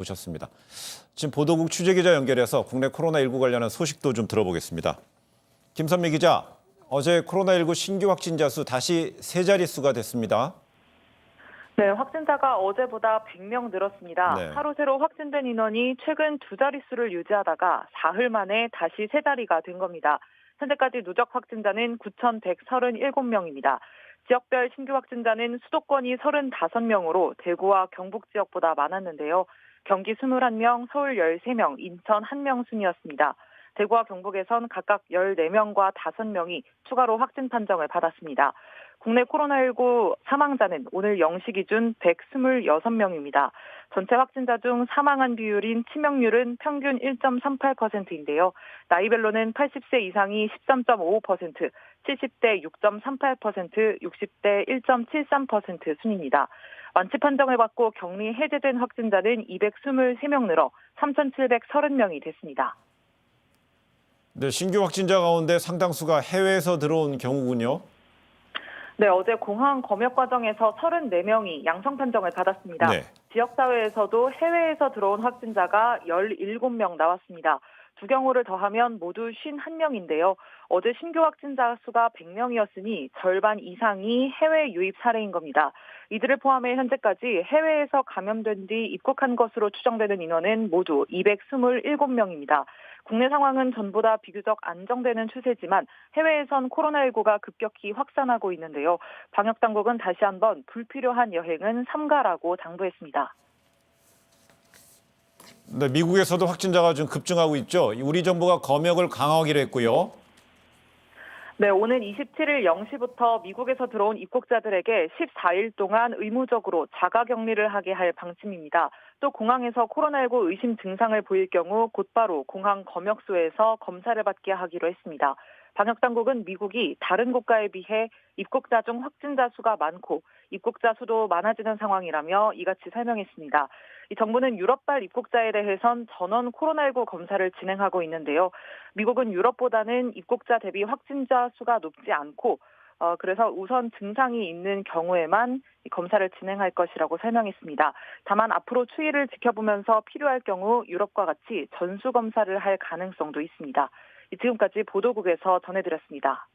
오셨습니다. 지금 보도국 취재기자 연결해서 국내 코로나19 관련한 소식도 좀 들어보겠습니다. 김선미 기자, 어제 코로나19 신규 확진자 수 다시 세 자릿수가 됐습니다. 네, 확진자가 어제보다 100명 늘었습니다. 네. 하루 새로 확진된 인원이 최근 두 자릿수를 유지하다가 사흘 만에 다시 세 자리가 된 겁니다. 현재까지 누적 확진자는 9,137명입니다. 지역별 신규 확진자는 수도권이 35명으로 대구와 경북 지역보다 많았는데요. 경기 21명, 서울 13명, 인천 1명 순이었습니다. 대구와 경북에선 각각 14명과 5명이 추가로 확진 판정을 받았습니다. 국내 코로나19 사망자는 오늘 0시 기준 126명입니다. 전체 확진자 중 사망한 비율인 치명률은 평균 1.38%인데요. 나이별로는 80세 이상이 13.55%, 70대 6.38%, 60대 1.73% 순입니다. 완치 판정을 받고 격리 해제된 확진자는 223명 늘어 3,730명이 됐습니다. 네, 신규 확진자 가운데 상당수가 해외에서 들어온 경우군요. 네, 어제 공항 검역 과정에서 34명이 양성 판정을 받았습니다. 네. 지역사회에서도 해외에서 들어온 확진자가 17명 나왔습니다. 두 경우를 더하면 모두 51명인데요. 어제 신규 확진자 수가 100명이었으니 절반 이상이 해외 유입 사례인 겁니다. 이들을 포함해 현재까지 해외에서 감염된 뒤 입국한 것으로 추정되는 인원은 모두 227명입니다. 국내 상황은 전보다 비교적 안정되는 추세지만 해외에선 코로나19가 급격히 확산하고 있는데요. 방역당국은 다시 한번 불필요한 여행은 삼가라고 당부했습니다. 네, 미국에서도 확진자가 좀 급증하고 있죠. 우리 정부가 검역을 강화하기로 했고요. 네, 오는 27일 0시부터 미국에서 들어온 입국자들에게 14일 동안 의무적으로 자가격리를 하게 할 방침입니다. 또 공항에서 코로나19 의심 증상을 보일 경우 곧바로 공항 검역소에서 검사를 받게 하기로 했습니다. 방역당국은 미국이 다른 국가에 비해 입국자 중 확진자 수가 많고 입국자 수도 많아지는 상황이라며 이같이 설명했습니다. 이 정부는 유럽발 입국자에 대해선 전원 코로나19 검사를 진행하고 있는데요. 미국은 유럽보다는 입국자 대비 확진자 수가 높지 않고 그래서 우선 증상이 있는 경우에만 검사를 진행할 것이라고 설명했습니다. 다만 앞으로 추이를 지켜보면서 필요할 경우 유럽과 같이 전수검사를 할 가능성도 있습니다. 지금까지 보도국에서 전해드렸습니다.